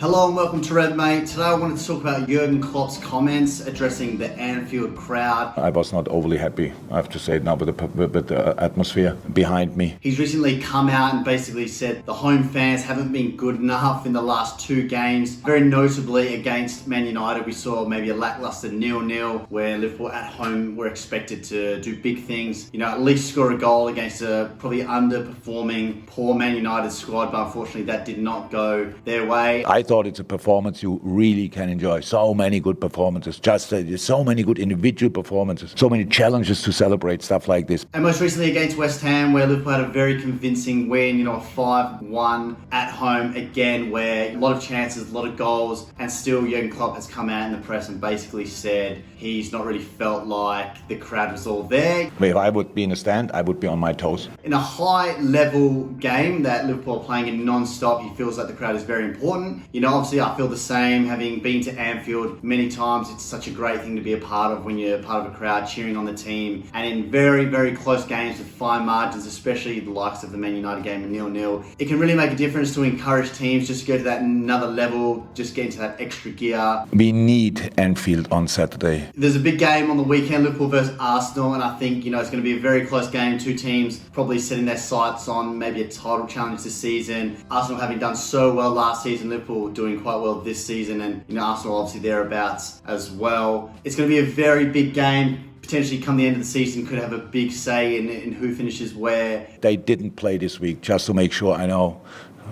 Hello and welcome to Red Mate. Today I wanted to talk about Jurgen Klopp's comments addressing the Anfield crowd. I was not overly happy, I have to say it now, with the atmosphere behind me. He's recently come out and basically said the home fans haven't been good enough in the last two games. Very notably against Man United, we saw maybe a lackluster 0-0 where Liverpool at home were expected to do big things. At least score a goal against a probably underperforming, poor Man United squad, but unfortunately that did not go their way. I thought it's a performance you really can enjoy. So many good performances, so many good individual performances, so many challenges to celebrate, stuff like this. And most recently against West Ham, where Liverpool had a very convincing win, a 5-1 at home again, where a lot of chances, a lot of goals, and still Jurgen Klopp has come out in the press and basically said he's not really felt like the crowd was all there. If I would be in a stand, I would be on my toes. In a high-level game that Liverpool are playing in non-stop, he feels like the crowd is very important. Obviously I feel the same, having been to Anfield many times. It's such a great thing to be a part of when you're part of a crowd cheering on the team. And in very, very close games with fine margins, especially the likes of the Man United game in 0-0, it can really make a difference to encourage teams just to go to that another level, just get into that extra gear. We need Anfield on Saturday. There's a big game on the weekend, Liverpool versus Arsenal, and I think, it's going to be a very close game. Two teams probably setting their sights on maybe a title challenge this season. Arsenal having done so well last season, Liverpool doing quite well this season, and Arsenal obviously thereabouts as well. It's going to be a very big game. Potentially come the end of the season could have a big say in who finishes where. They didn't play this week, just to make sure I know.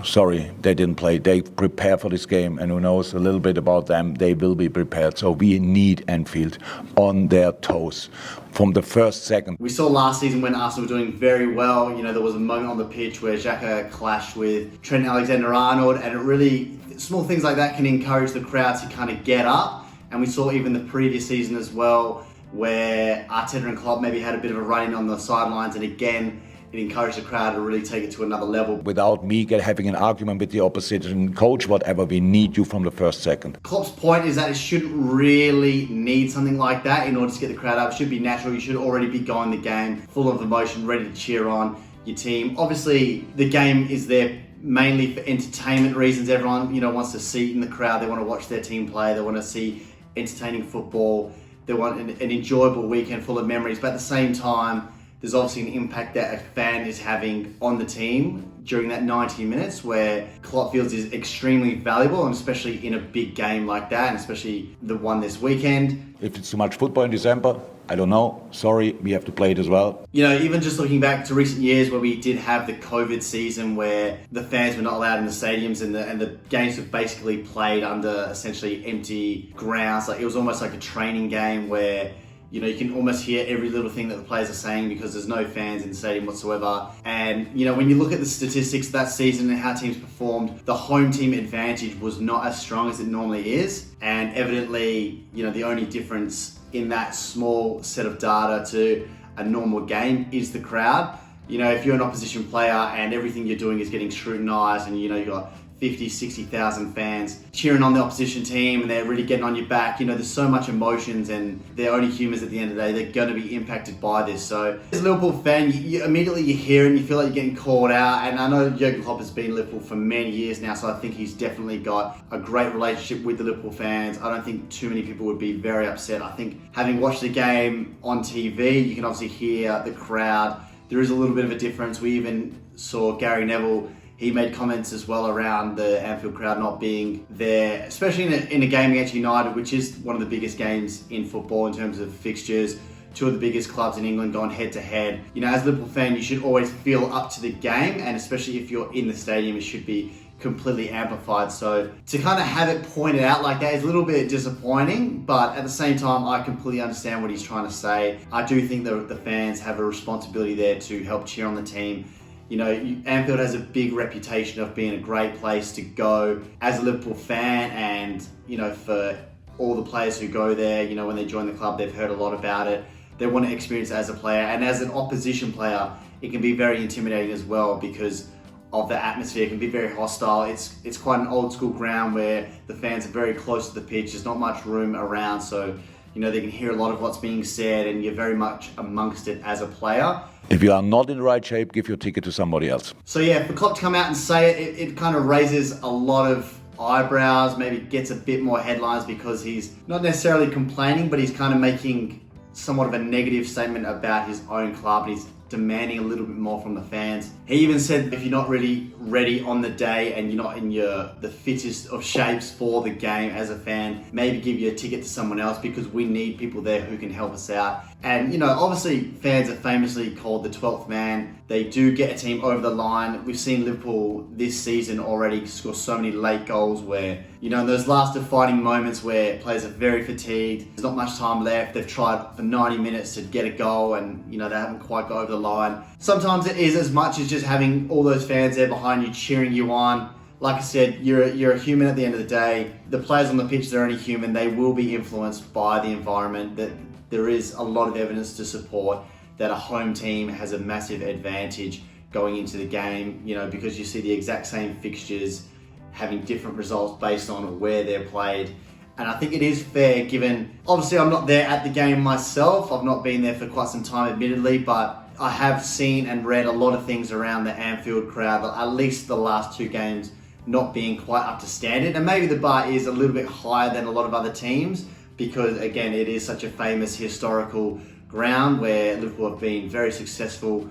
Sorry, they didn't play. They prepare for this game, and who knows a little bit about them, they will be prepared. So we need Anfield on their toes from the first second. We saw last season when Arsenal were doing very well, there was a moment on the pitch where Xhaka clashed with Trent Alexander-Arnold, and it really, small things like that can encourage the crowd to kind of get up. And we saw even the previous season as well, where Arteta and Klopp maybe had a bit of a run-in on the sidelines, and again, it encouraged the crowd to really take it to another level. Without me having an argument with the opposition coach, whatever, we need you from the first second. Klopp's point is that it shouldn't really need something like that in order to get the crowd up. It should be natural. You should already be going the game full of emotion, ready to cheer on your team. Obviously, the game is there mainly for entertainment reasons. Everyone, wants to see it in the crowd. They want to watch their team play. They want to see entertaining football. They want an enjoyable weekend full of memories. But at the same time, there's obviously an impact that a fan is having on the team during that 90 minutes where Klopp feels is extremely valuable, and especially in a big game like that, and especially the one this weekend. If it's too much football in December, I don't know. Sorry, we have to play it as well. Even just looking back to recent years where we did have the COVID season where the fans were not allowed in the stadiums and the games were basically played under essentially empty grounds. Like it was almost like a training game where you can almost hear every little thing that the players are saying because there's no fans in the stadium whatsoever. And, when you look at the statistics that season and how teams performed, the home team advantage was not as strong as it normally is. And evidently, the only difference in that small set of data to a normal game is the crowd. If you're an opposition player and everything you're doing is getting scrutinised and, you've got 50, 60,000 fans cheering on the opposition team and they're really getting on your back. There's so much emotions and they're only humans at the end of the day. They're going to be impacted by this. So as a Liverpool fan, you immediately you hear it and you feel like you're getting called out. And I know Jurgen Klopp has been in Liverpool for many years now, so I think he's definitely got a great relationship with the Liverpool fans. I don't think too many people would be very upset. I think having watched the game on TV, you can obviously hear the crowd. There is a little bit of a difference. We even saw Gary Neville. He made comments as well around the Anfield crowd not being there, especially in a game against United, which is one of the biggest games in football in terms of fixtures. Two of the biggest clubs in England going head to head. As a Liverpool fan, you should always feel up to the game, and especially if you're in the stadium, it should be completely amplified. So to kind of have it pointed out like that is a little bit disappointing, but at the same time, I completely understand what he's trying to say. I do think that the fans have a responsibility there to help cheer on the team. Anfield has a big reputation of being a great place to go as a Liverpool fan, and, for all the players who go there, when they join the club, they've heard a lot about it. They want to experience it as a player, and as an opposition player, it can be very intimidating as well because of the atmosphere. It can be very hostile. It's quite an old school ground where the fans are very close to the pitch. There's not much room around, so they can hear a lot of what's being said, and you're very much amongst it as a player. If you are not in the right shape, give your ticket to somebody else. So yeah, for Klopp to come out and say it, it kind of raises a lot of eyebrows, maybe gets a bit more headlines because he's not necessarily complaining, but he's kind of making somewhat of a negative statement about his own club, and he's demanding a little bit more from the fans. He even said if you're not really ready on the day and you're not in the fittest of shapes for the game as a fan, maybe give you a ticket to someone else because we need people there who can help us out. And, you know, obviously fans are famously called the 12th man. They do get a team over the line. We've seen Liverpool this season already score so many late goals where, you know, in those last defining moments where players are very fatigued, there's not much time left, they've tried for 90 minutes to get a goal and, you know, they haven't quite got over the line. Sometimes it is as much as just having all those fans there behind you cheering you on. Like I said, you're a human at the end of the day. The players on the pitch, they're only human. They will be influenced by the environment. That there is a lot of evidence to support that a home team has a massive advantage going into the game, you know, because you see the exact same fixtures having different results based on where they're played. And I think it is fair given, obviously I'm not there at the game myself. I've not been there for quite some time, admittedly, but I have seen and read a lot of things around the Anfield crowd, at least the last two games not being quite up to standard. And maybe the bar is a little bit higher than a lot of other teams because, again, it is such a famous historical ground where Liverpool have been very successful,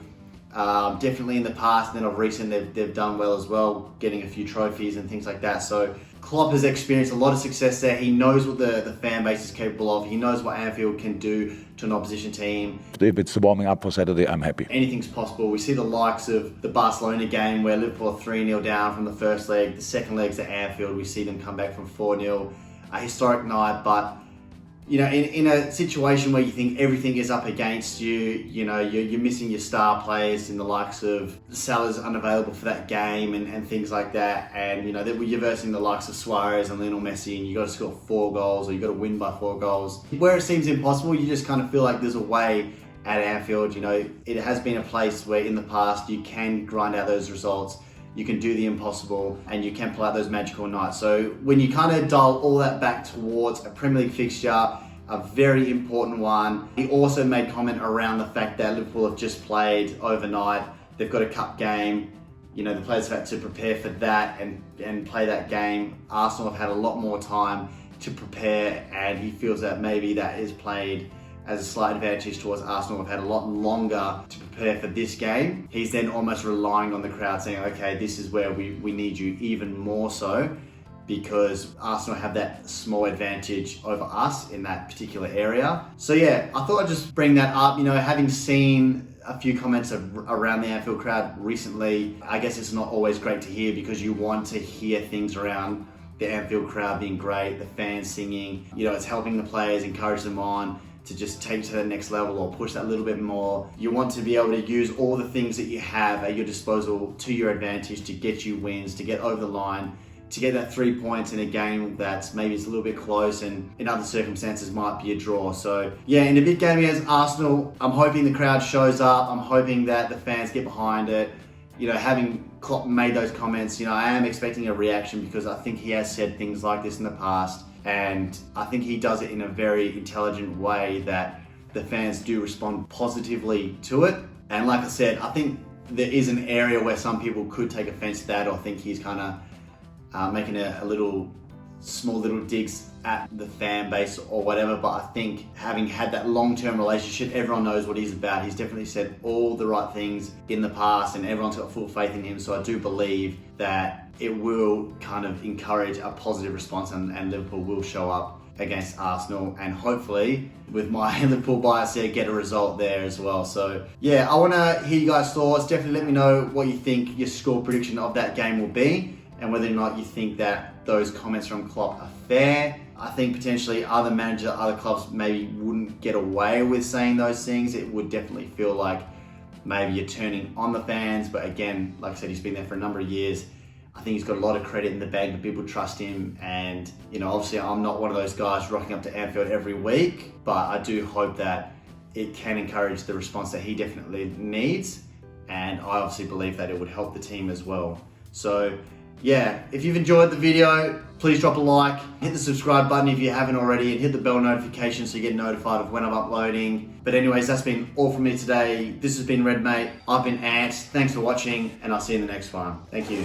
definitely in the past, and then of recent they've done well as well, getting a few trophies and things like that. So Klopp has experienced a lot of success there. He knows what the fan base is capable of. He knows what Anfield can do to an opposition team. If it's warming up for Saturday, I'm happy. Anything's possible. We see the likes of the Barcelona game where Liverpool are 3-0 down from the first leg. The second leg's at Anfield. We see them come back from 4-0. A historic night, but you know, in a situation where you think everything is up against you, you know, you're missing your star players in the likes of Salah's unavailable for that game and things like that. And, you know, you're versing the likes of Suarez and Lionel Messi and you got to score 4 goals or you got to win by 4 goals. Where it seems impossible, you just kind of feel like there's a way at Anfield. You know, it has been a place where in the past you can grind out those results. You can do the impossible and you can pull out those magical nights. So when you kind of dial all that back towards a Premier League fixture, a very important one. He also made comment around the fact that Liverpool have just played overnight. They've got a cup game. You know, the players have had to prepare for that and play that game. Arsenal have had a lot more time to prepare and he feels that maybe that is played as a slight advantage towards Arsenal. Have had a lot longer to prepare for this game. He's then almost relying on the crowd saying, okay, this is where we need you even more so because Arsenal have that small advantage over us in that particular area. So yeah, I thought I'd just bring that up. You know, having seen a few comments around the Anfield crowd recently, I guess it's not always great to hear because you want to hear things around the Anfield crowd being great, the fans singing, you know, it's helping the players, encourage them on to just take to the next level or push that little bit more. You want to be able to use all the things that you have at your disposal to your advantage to get you wins, to get over the line, to get that 3 points in a game that's maybe it's a little bit close and in other circumstances might be a draw. So yeah, in a big game against Arsenal, I'm hoping the crowd shows up. I'm hoping that the fans get behind it. You know, having Klopp made those comments, you know, I am expecting a reaction because I think he has said things like this in the past. And I think he does it in a very intelligent way that the fans do respond positively to it. And like I said, I think there is an area where some people could take offense to that or think he's kind of making a little small little digs at the fan base or whatever. But I think having had that long-term relationship, everyone knows what he's about. He's definitely said all the right things in the past and everyone's got full faith in him. So I do believe that it will kind of encourage a positive response and Liverpool will show up against Arsenal and hopefully with my Liverpool bias there get a result there as well. So yeah, I want to hear you guys' thoughts. Definitely let me know what you think your score prediction of that game will be and whether or not you think that those comments from Klopp are fair. I think potentially other managers, other clubs maybe wouldn't get away with saying those things. It would definitely feel like maybe you're turning on the fans, but again, like I said, he's been there for a number of years. I think he's got a lot of credit in the bank and people trust him. And, you know, obviously I'm not one of those guys rocking up to Anfield every week, but I do hope that it can encourage the response that he definitely needs. And I obviously believe that it would help the team as well. So yeah, if you've enjoyed the video, please drop a like, hit the subscribe button if you haven't already, and hit the bell notification so you get notified of when I'm uploading. But anyways, that's been all from me today. This has been Red Mate. I've been Ant. Thanks for watching, and I'll see you in the next one. Thank you.